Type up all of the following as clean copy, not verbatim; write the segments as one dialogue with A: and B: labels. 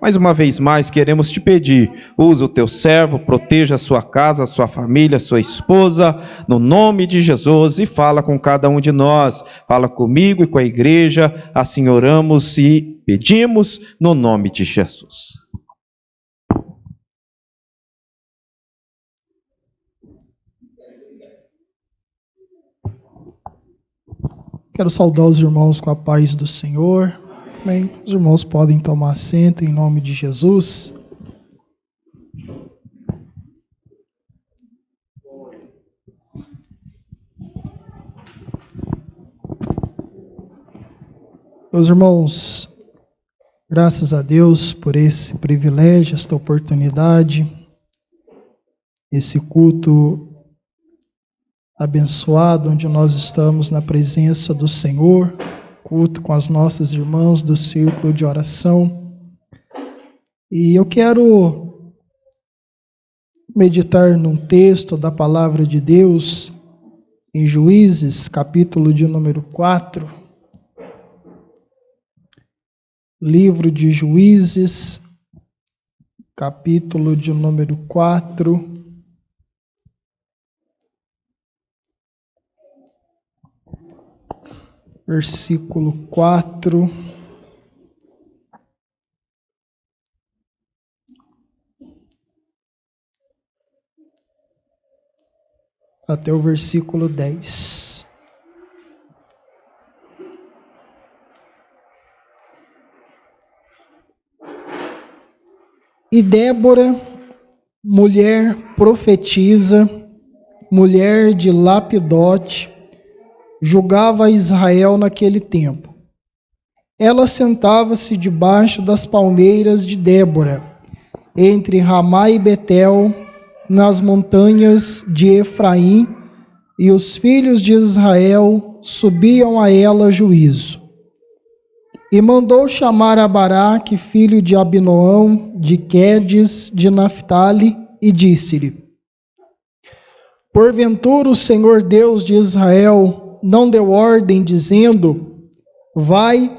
A: mais uma vez mais queremos te pedir, usa o teu servo, proteja a sua casa, a sua família, a sua esposa, no nome de Jesus, e fala com cada um de nós, fala comigo e com a igreja, assim oramos e pedimos no nome de Jesus.
B: Quero saudar os irmãos com a paz do Senhor. Amém. Os irmãos podem tomar assento em nome de Jesus. Meus irmãos, graças a Deus por esse privilégio, esta oportunidade, esse culto abençoado, onde nós estamos na presença do Senhor, culto com as nossas irmãs do círculo de oração. E eu quero meditar num texto da palavra de Deus, em Juízes, capítulo de número 4. Livro de Juízes, capítulo de número 4. Versículo 4 até o versículo 10. E Débora, mulher profetisa, mulher de Lapidote, julgava Israel naquele tempo. Ela sentava-se debaixo das palmeiras de Débora, entre Ramá e Betel, nas montanhas de Efraim, e os filhos de Israel subiam a ela juízo. E mandou chamar a Baraque, filho de Abinoão, de Quedes, de Naphtali, e disse-lhe: Porventura o Senhor Deus de Israel não deu ordem, dizendo: vai,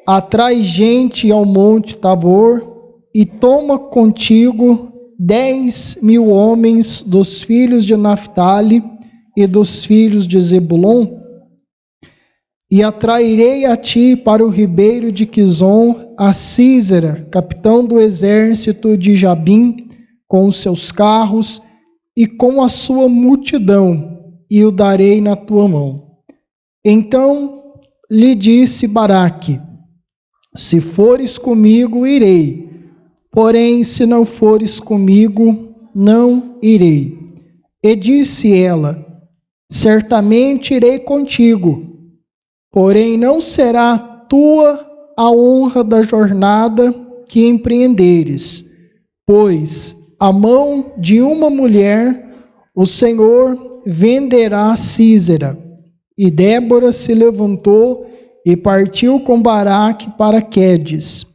B: atrai gente ao monte Tabor, e toma contigo 10.000 homens dos filhos de Naphtali e dos filhos de Zebulon, e atrairei a ti para o ribeiro de Quizon a Sísera, capitão do exército de Jabim, com os seus carros e com a sua multidão, e o darei na tua mão. Então lhe disse Baraque: se fores comigo, irei, porém, se não fores comigo, não irei. E disse ela: certamente irei contigo, porém não será tua a honra da jornada que empreenderes, pois a mão de uma mulher o Senhor venderá a Sísera. E Débora se levantou e partiu com Baraque para Quedes.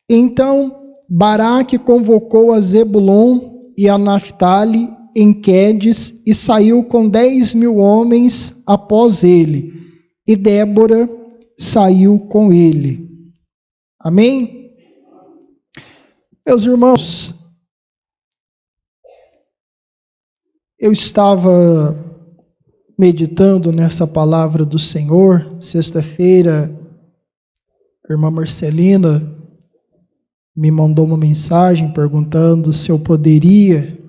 B: Então Baraque convocou a Zebulon e a Naphtali em Quedes e saiu com 10.000 homens após ele. E Débora saiu com ele. Amém? Meus irmãos, eu estava meditando nessa palavra do Senhor. Sexta-feira, a irmã Marcelina me mandou uma mensagem perguntando se eu poderia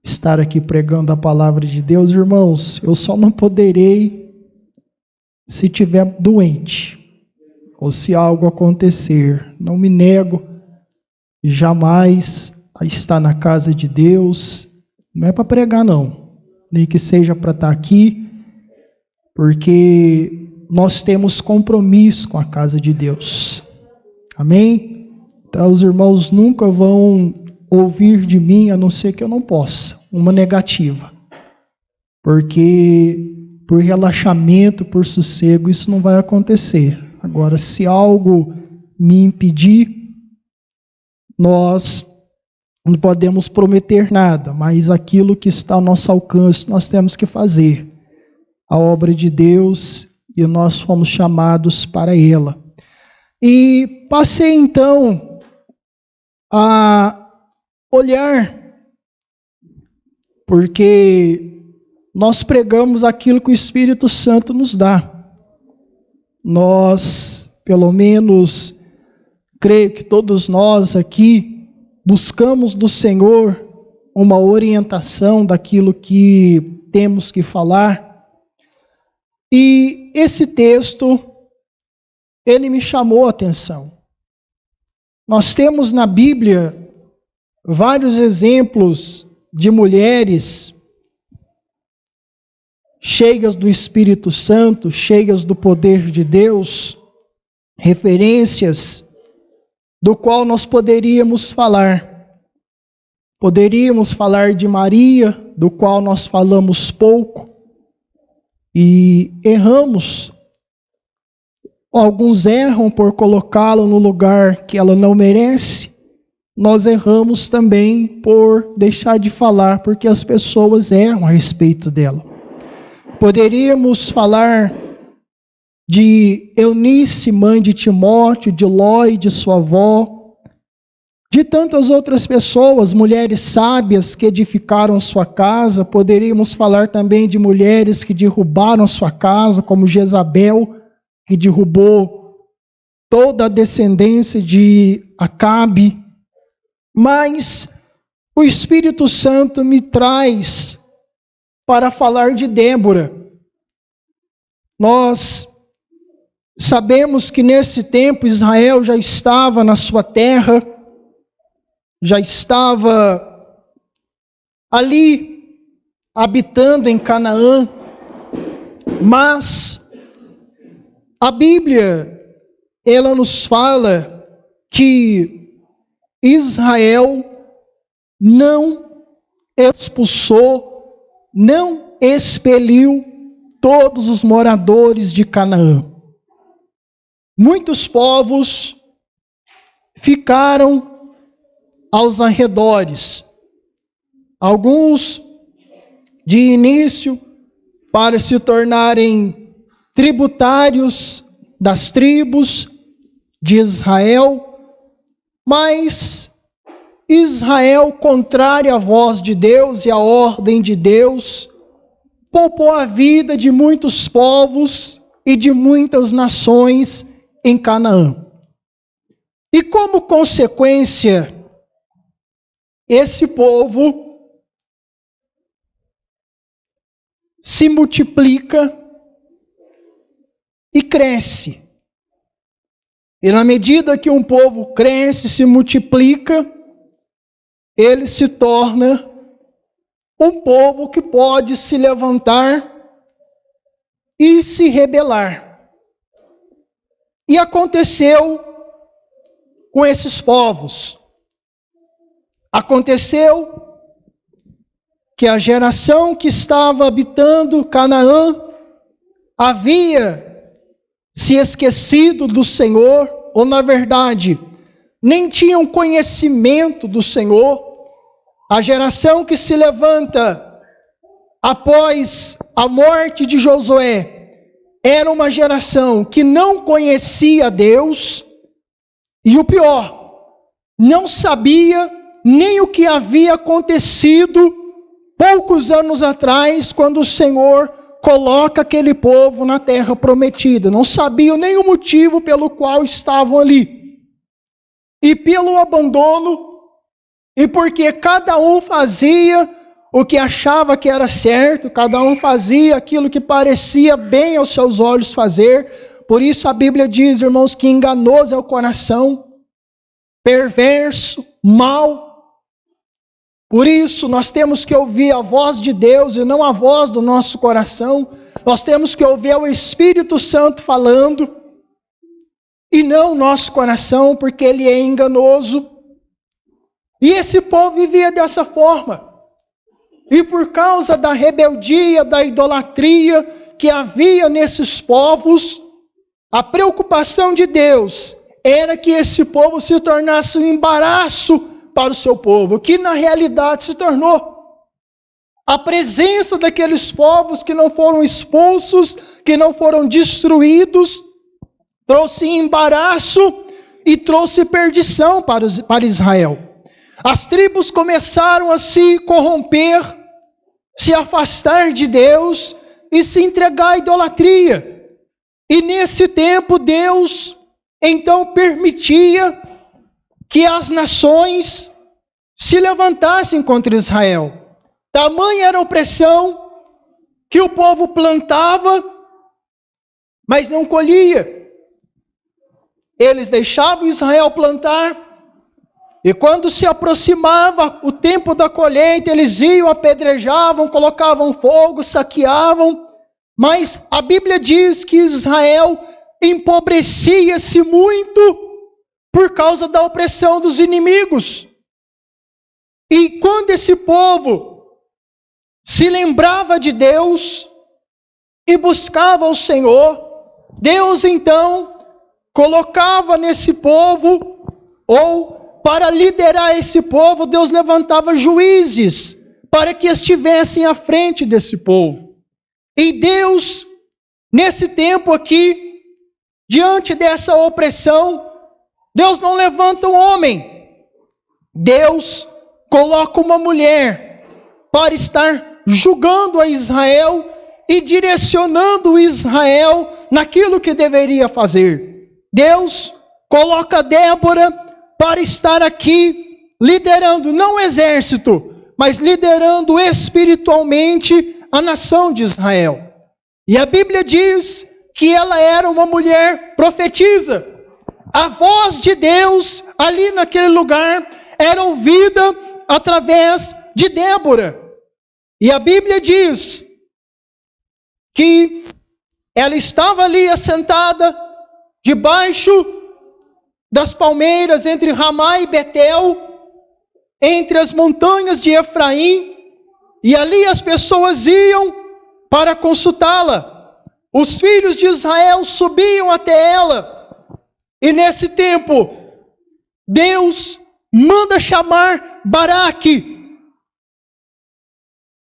B: estar aqui pregando a palavra de Deus. Irmãos, eu só não poderei se estiver doente ou se algo acontecer. Não me nego jamais a estar na casa de Deus. Não é para pregar, não. Nem que seja para estar aqui, porque nós temos compromisso com a casa de Deus. Amém? Então os irmãos nunca vão ouvir de mim, a não ser que eu não possa, uma negativa. Porque por relaxamento, por sossego, isso não vai acontecer. Agora, se algo me impedir, nós não podemos prometer nada, mas aquilo que está ao nosso alcance, nós temos que fazer. A obra de Deus, e nós fomos chamados para ela. E passei então a olhar, porque nós pregamos aquilo que o Espírito Santo nos dá. Nós, pelo menos, creio que todos nós aqui buscamos do Senhor uma orientação daquilo que temos que falar. E esse texto, ele me chamou a atenção. Nós temos na Bíblia vários exemplos de mulheres cheias do Espírito Santo, cheias do poder de Deus, referências do qual nós poderíamos falar. Poderíamos falar de Maria, do qual nós falamos pouco e erramos. Alguns erram por colocá-la no lugar que ela não merece. Nós erramos também por deixar de falar, porque as pessoas erram a respeito dela. Poderíamos falar de Eunice, mãe de Timóteo, de Ló, de sua avó, de tantas outras pessoas, mulheres sábias que edificaram sua casa. Poderíamos falar também de mulheres que derrubaram sua casa, como Jezabel, que derrubou toda a descendência de Acabe. Mas o Espírito Santo me traz para falar de Débora. Nós sabemos que nesse tempo Israel já estava na sua terra, já estava ali habitando em Canaã, mas a Bíblia, ela nos fala que Israel não expulsou, não expeliu todos os moradores de Canaã. Muitos povos ficaram aos arredores. Alguns de início para se tornarem tributários das tribos de Israel, mas Israel, contrário à voz de Deus e à ordem de Deus, poupou a vida de muitos povos e de muitas nações em Canaã. E como consequência, esse povo se multiplica e cresce. E na medida que um povo cresce, se multiplica, ele se torna um povo que pode se levantar e se rebelar. E aconteceu com esses povos. Aconteceu que a geração que estava habitando Canaã havia se esquecido do Senhor, ou na verdade, nem tinham conhecimento do Senhor. A geração que se levanta após a morte de Josué era uma geração que não conhecia Deus, e o pior, não sabia nem o que havia acontecido poucos anos atrás, quando o Senhor coloca aquele povo na terra prometida. Não sabiam nem o motivo pelo qual estavam ali. E pelo abandono, e porque cada um fazia o que achava que era certo, cada um fazia aquilo que parecia bem aos seus olhos fazer. Por isso a Bíblia diz, irmãos, que enganoso é o coração, perverso, mau. Por isso nós temos que ouvir a voz de Deus e não a voz do nosso coração. Nós temos que ouvir o Espírito Santo falando e não o nosso coração, porque ele é enganoso. E esse povo vivia dessa forma. E por causa da rebeldia, da idolatria que havia nesses povos, a preocupação de Deus era que esse povo se tornasse um embaraço para o seu povo, que na realidade se tornou. A presença daqueles povos que não foram expulsos, que não foram destruídos, trouxe embaraço e trouxe perdição para Israel. As tribos começaram a se corromper, se afastar de Deus e se entregar à idolatria. E nesse tempo Deus então permitia que as nações se levantassem contra Israel. Tamanha era a opressão que o povo plantava, mas não colhia. Eles deixavam Israel plantar, e quando se aproximava o tempo da colheita, eles iam, apedrejavam, colocavam fogo, saqueavam. Mas a Bíblia diz que Israel empobrecia-se muito por causa da opressão dos inimigos. E quando esse povo se lembrava de Deus e buscava o Senhor, Deus então colocava nesse povo, ou para liderar esse povo, Deus levantava juízes para que estivessem à frente desse povo. E Deus, nesse tempo aqui, diante dessa opressão, Deus não levanta um homem. Deus coloca uma mulher para estar julgando a Israel e direcionando Israel naquilo que deveria fazer. Deus coloca Débora para estar aqui liderando, não o exército, mas liderando espiritualmente a nação de Israel. E a Bíblia diz que ela era uma mulher profetisa. A voz de Deus ali naquele lugar era ouvida através de Débora. E a Bíblia diz que ela estava ali assentada debaixo das palmeiras entre Ramá e Betel, entre as montanhas de Efraim, e ali as pessoas iam para consultá-la. Os filhos de Israel subiam até ela, e nesse tempo, Deus manda chamar Baraque,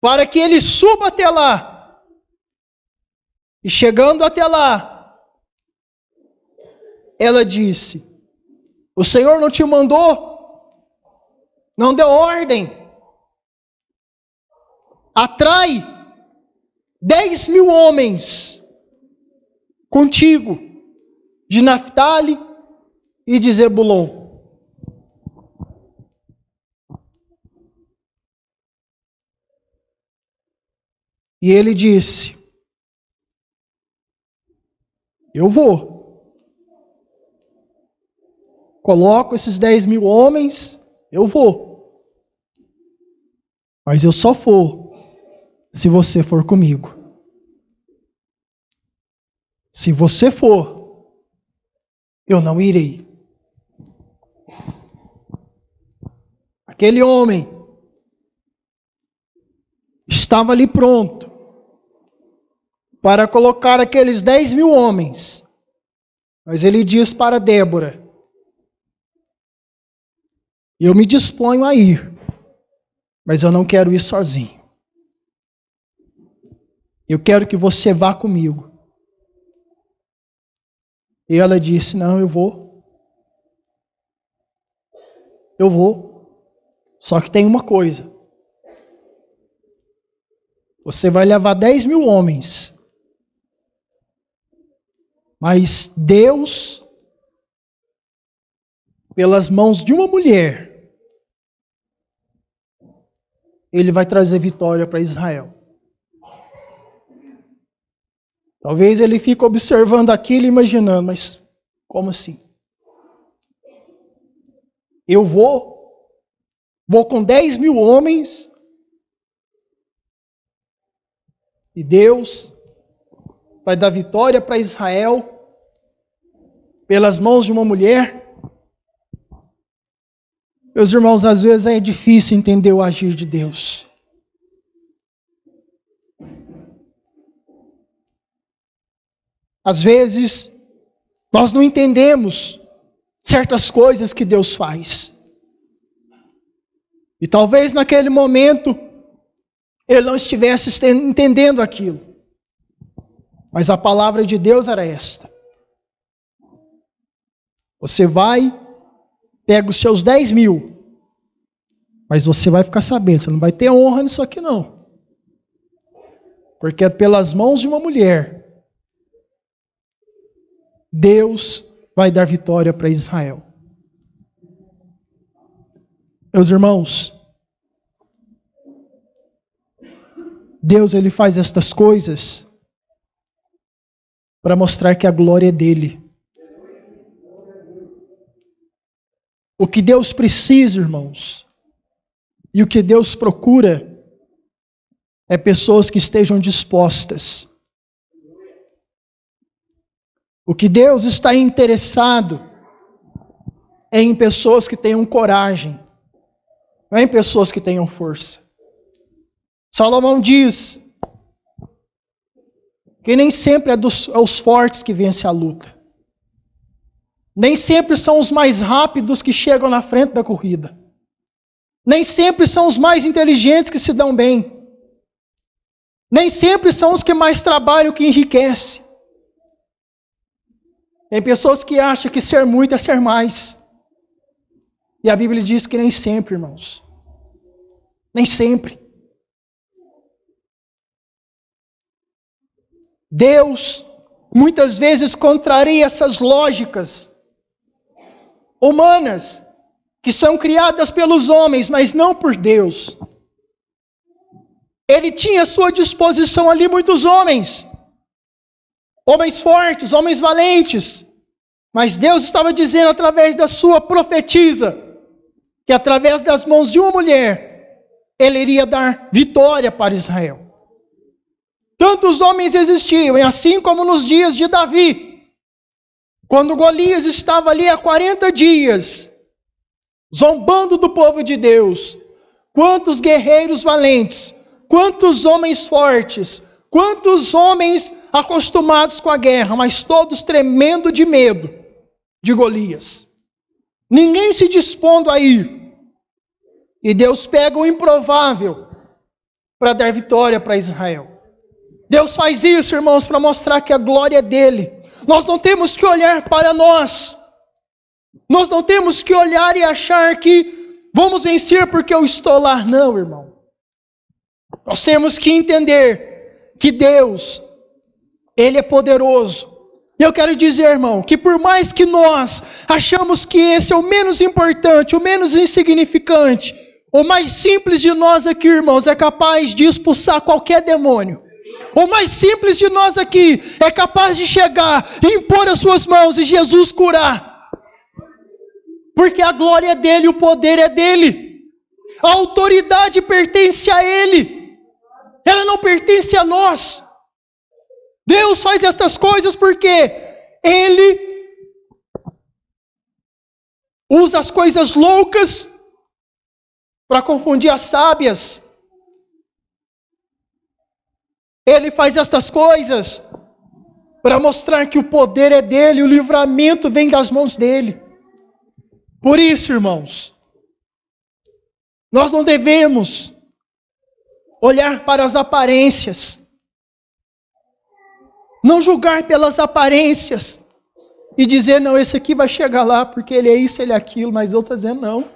B: para que ele suba até lá. E chegando até lá, ela disse: o Senhor não te mandou? Não deu ordem? Atrai 10.000 homens contigo, de Naftali e de Zebulon. E ele disse: eu vou. Coloco esses 10.000 homens, eu vou. Mas eu só vou se você for comigo. Se você for, eu não irei. Aquele homem estava ali pronto para colocar aqueles 10.000 homens. Mas ele diz para Débora: eu me disponho a ir, mas eu não quero ir sozinho. Eu quero que você vá comigo. E ela disse: não, eu vou. Eu vou. Só que tem uma coisa. Você vai levar 10.000 homens. Mas Deus, pelas mãos de uma mulher, Ele vai trazer vitória para Israel. Talvez ele fique observando aquilo e imaginando, mas como assim? Eu vou com 10.000 homens, e Deus vai dar vitória para Israel pelas mãos de uma mulher? Meus irmãos, às vezes é difícil entender o agir de Deus. Às vezes, nós não entendemos certas coisas que Deus faz. E talvez naquele momento, ele não estivesse entendendo aquilo. Mas a palavra de Deus era esta: Você vai, pega os seus 10 mil, mas você vai ficar sabendo, você não vai ter honra nisso aqui não. Porque é pelas mãos de uma mulher, Deus vai dar vitória para Israel. Meus irmãos, Deus ele faz estas coisas para mostrar que a glória é dele. O que Deus precisa, irmãos, e o que Deus procura é pessoas que estejam dispostas. O que Deus está interessado é em pessoas que tenham coragem, não é em pessoas que tenham força. Salomão diz que nem sempre é os fortes que vencem a luta. Nem sempre são os mais rápidos que chegam na frente da corrida. Nem sempre são os mais inteligentes que se dão bem. Nem sempre são os que mais trabalham que enriquecem. Tem pessoas que acham que ser muito é ser mais. E a Bíblia diz que nem sempre, irmãos. Nem sempre. Deus, muitas vezes, contraria essas lógicas humanas, que são criadas pelos homens, mas não por Deus. Ele tinha à sua disposição ali muitos homens. Homens fortes, homens valentes. Mas Deus estava dizendo através da sua profetisa, que através das mãos de uma mulher, Ele iria dar vitória para Israel. Tantos homens existiam, e assim como nos dias de Davi, quando Golias estava ali há 40 dias, zombando do povo de Deus, quantos guerreiros valentes, quantos homens fortes, quantos homens acostumados com a guerra, mas todos tremendo de medo de Golias. Ninguém se dispondo a ir. E Deus pega o improvável para dar vitória para Israel. Deus faz isso, irmãos, para mostrar que a glória é dele. Nós não temos que olhar para nós. Nós não temos que olhar e achar que vamos vencer porque eu estou lá. Não, irmão. Nós temos que entender que Deus, Ele é poderoso. E eu quero dizer, irmão, que por mais que nós achamos que esse é o menos importante, o menos insignificante, o mais simples de nós aqui, irmãos, é capaz de expulsar qualquer demônio. O mais simples de nós aqui é capaz de chegar e impor as suas mãos e Jesus curar. Porque a glória é dele, o poder é dele. A autoridade pertence a ele. Ela não pertence a nós. Deus faz estas coisas porque Ele usa as coisas loucas para confundir as sábias. Ele faz estas coisas para mostrar que o poder é dele, o livramento vem das mãos dele. Por isso, irmãos, nós não devemos olhar para as aparências, não julgar pelas aparências e dizer, não, esse aqui vai chegar lá porque ele é isso, ele é aquilo, mas eu estou dizendo não.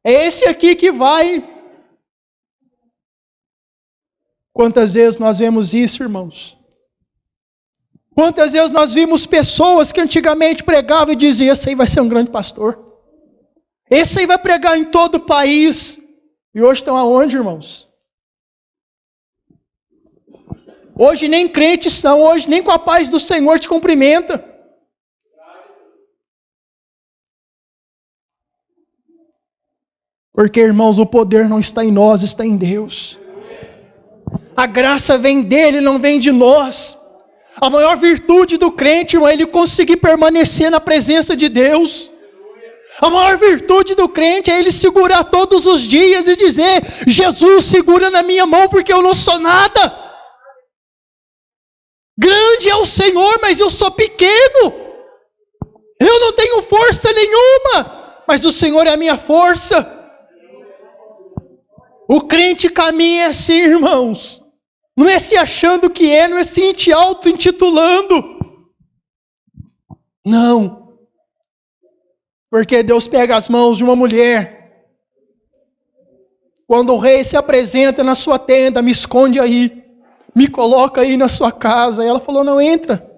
B: É esse aqui que vai. Quantas vezes nós vemos isso, irmãos? Quantas vezes nós vimos pessoas que antigamente pregavam e diziam, esse aí vai ser um grande pastor. Esse aí vai pregar em todo o país. E hoje estão aonde, irmãos? Hoje nem crentes são, hoje nem com a paz do Senhor te cumprimenta. Porque, irmãos, o poder não está em nós, está em Deus. A graça vem dele, não vem de nós. A maior virtude do crente, irmão, é ele conseguir permanecer na presença de Deus. A maior virtude do crente é ele segurar todos os dias e dizer, Jesus, segura na minha mão porque eu não sou nada. Grande é o Senhor, mas eu sou pequeno. Eu não tenho força nenhuma, mas o Senhor é a minha força. O crente caminha assim, irmãos. Não é se achando que é, não é se auto-intitulando. Não. Porque Deus pega as mãos de uma mulher. Quando o rei se apresenta na sua tenda, me esconde aí. Me coloca aí na sua casa. E ela falou, não, entra.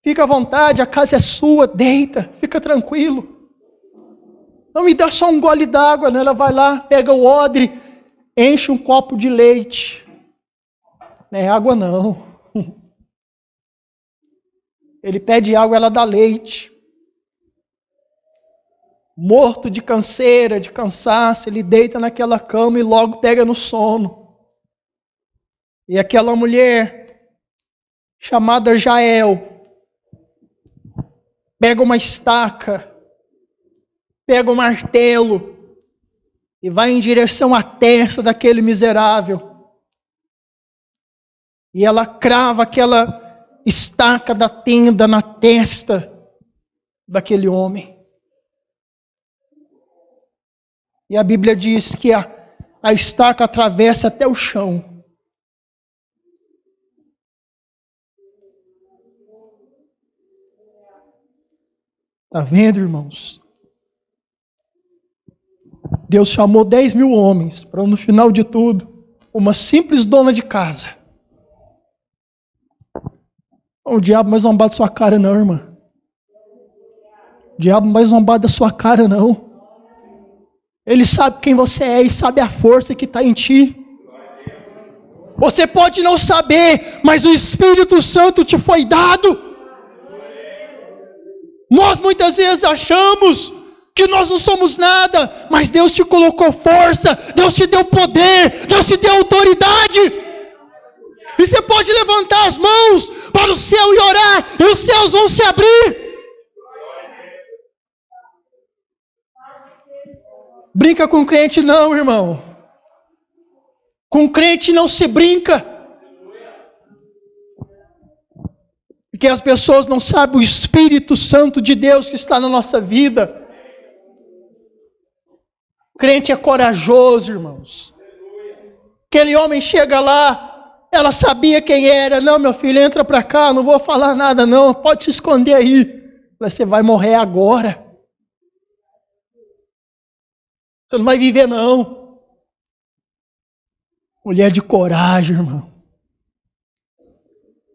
B: Fica à vontade, a casa é sua, deita, fica tranquilo. Não me dá só um gole d'água, né? Ela vai lá, pega o odre, enche um copo de leite. Não é água não. Ele pede água, ela dá leite. Morto de canseira, de cansaço, ele deita naquela cama e logo pega no sono. E aquela mulher, chamada Jael, pega uma estaca, pega um martelo e vai em direção à testa daquele miserável. E ela crava aquela estaca da tenda na testa daquele homem. E a Bíblia diz que a estaca atravessa até o chão. Está vendo, irmãos? Deus chamou 10.000 homens para, no final de tudo, uma simples dona de casa. O diabo mais zombado da sua cara não, irmã. O diabo mais zombado da sua cara não. Ele sabe quem você é e sabe a força que está em ti. Você pode não saber, mas o Espírito Santo te foi dado. Nós muitas vezes achamos que nós não somos nada, mas Deus te colocou força, Deus te deu poder, Deus te deu autoridade. E você pode levantar as mãos para o céu e orar, e os céus vão se abrir. Brinca com crente não, irmão. Com crente não se brinca. Porque as pessoas não sabem o Espírito Santo de Deus que está na nossa vida. Crente é corajoso, irmãos. Aquele homem chega lá, ela sabia quem era. Não, meu filho, entra para cá, não vou falar nada não, pode se esconder aí. Você vai morrer agora. Você não vai viver não. Mulher de coragem, irmão.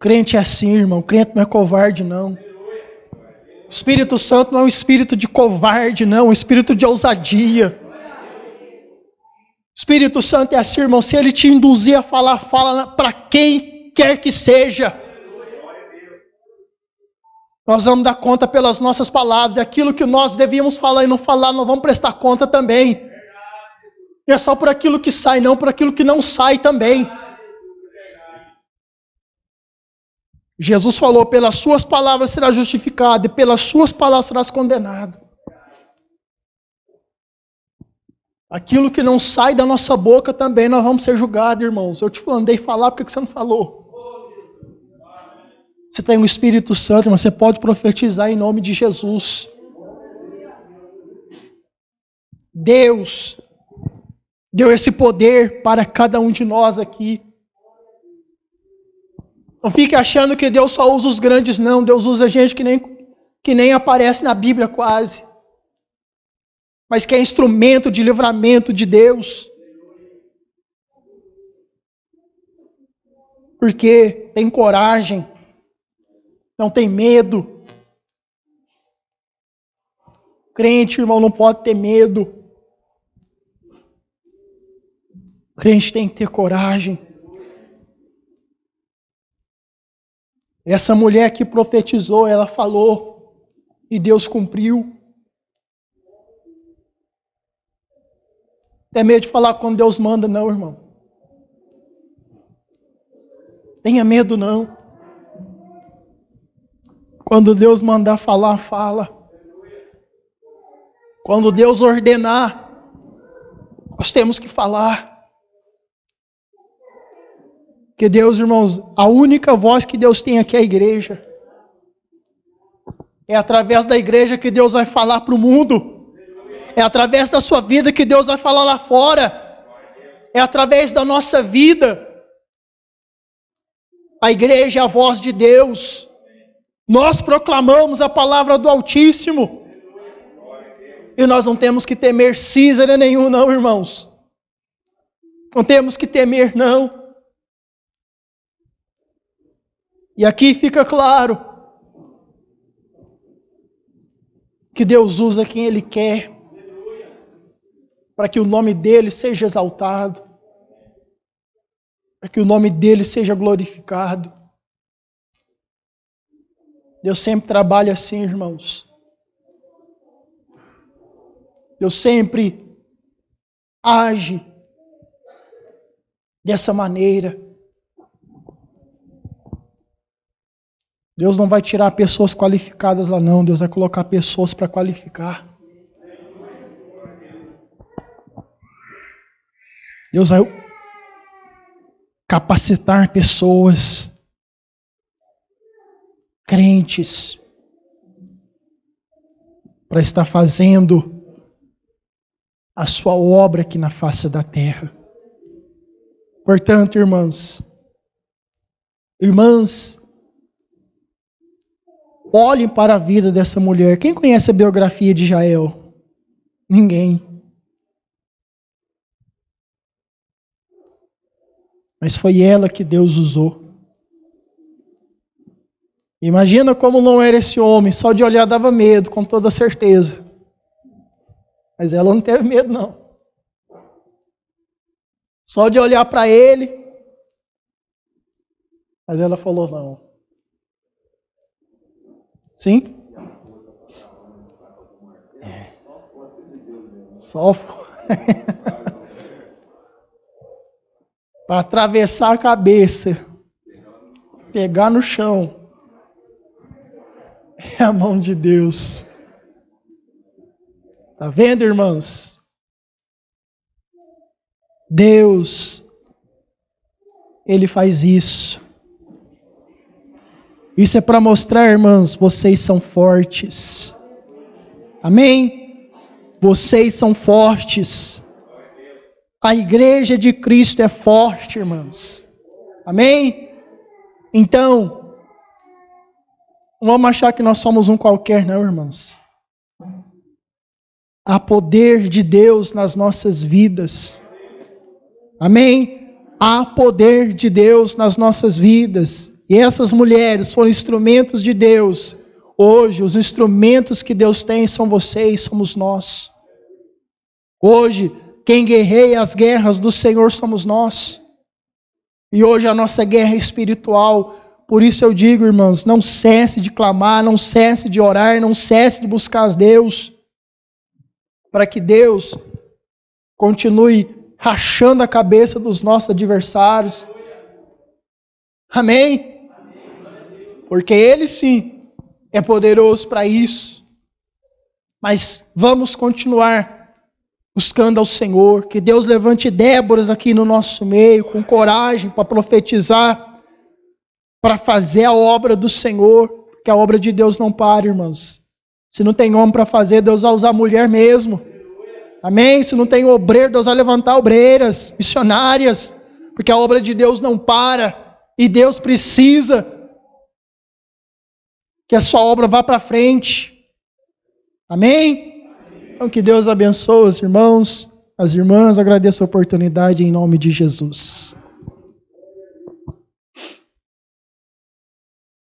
B: Crente é assim, irmão. Crente não é covarde, não. O Espírito Santo não é um espírito de covarde, não. É um espírito de ousadia. O Espírito Santo é assim, irmão. Se ele te induzir a falar, fala para quem quer que seja. Nós vamos dar conta pelas nossas palavras. Aquilo que nós devíamos falar e não falar, nós vamos prestar conta também. E é só por aquilo que sai, não por aquilo que não sai também. Jesus falou, pelas suas palavras será justificado, e pelas suas palavras serás condenado. Aquilo que não sai da nossa boca também nós vamos ser julgados, irmãos. Eu te mandei falar, por que você não falou? Você tem o Espírito Santo, mas você pode profetizar em nome de Jesus. Deus deu esse poder para cada um de nós aqui. Não fique achando que Deus só usa os grandes, não. Deus usa gente que nem aparece na Bíblia quase. Mas que é instrumento de livramento de Deus. Porque tem coragem. Não tem medo. Crente, irmão, não pode ter medo. Crente tem que ter coragem. Essa mulher que profetizou, ela falou e Deus cumpriu. Tem medo de falar quando Deus manda, não, irmão. Tenha medo, não. Quando Deus mandar falar, fala. Quando Deus ordenar, nós temos que falar. Porque Deus, irmãos, a única voz que Deus tem aqui é a igreja. É através da igreja que Deus vai falar para o mundo. É através da sua vida que Deus vai falar lá fora. É através da nossa vida. A igreja é a voz de Deus. Nós proclamamos a palavra do Altíssimo. E nós não temos que temer Císara nenhum, não, irmãos. Não temos que temer, não. E aqui fica claro que Deus usa quem Ele quer, para que o nome dEle seja exaltado, para que o nome dEle seja glorificado. Deus sempre trabalha assim, irmãos. Deus sempre age dessa maneira. Deus não vai tirar pessoas qualificadas lá não, Deus vai colocar pessoas para qualificar. Deus vai capacitar pessoas, crentes, para estar fazendo a sua obra aqui na face da terra. Portanto, irmãs, olhem para a vida dessa mulher. Quem conhece a biografia de Jael? Ninguém. Mas foi ela que Deus usou. Imagina como não era esse homem, só de olhar dava medo, com toda certeza. Mas ela não teve medo, não. Só de olhar para ele, mas ela falou não. Sim? Só para atravessar a cabeça, pegar no chão, é a mão de Deus. Está vendo, irmãos? Deus, Ele faz isso. Isso é para mostrar, irmãs, vocês são fortes. Amém? Vocês são fortes. A igreja de Cristo é forte, irmãos. Amém? Então, não vamos achar que nós somos um qualquer, não, irmãos. Há poder de Deus nas nossas vidas. Amém? Há poder de Deus nas nossas vidas. E essas mulheres foram instrumentos de Deus. Hoje, os instrumentos que Deus tem são vocês, somos nós. Hoje, quem guerreia as guerras do Senhor somos nós. E hoje a nossa guerra é espiritual. Por isso eu digo, irmãos, não cesse de clamar, não cesse de orar, não cesse de buscar a Deus. Para que Deus continue rachando a cabeça dos nossos adversários. Amém? Porque Ele sim é poderoso para isso. Mas vamos continuar buscando ao Senhor. Que Deus levante Déboras aqui no nosso meio, com coragem para profetizar, para fazer a obra do Senhor. Porque a obra de Deus não para, irmãos. Se não tem homem para fazer, Deus vai usar mulher mesmo. Amém? Se não tem obreiro, Deus vai levantar obreiras, missionárias. Porque a obra de Deus não para. E Deus precisa que a sua obra vá para frente. Amém? Então que Deus abençoe os irmãos, as irmãs. Agradeço a oportunidade em nome de Jesus.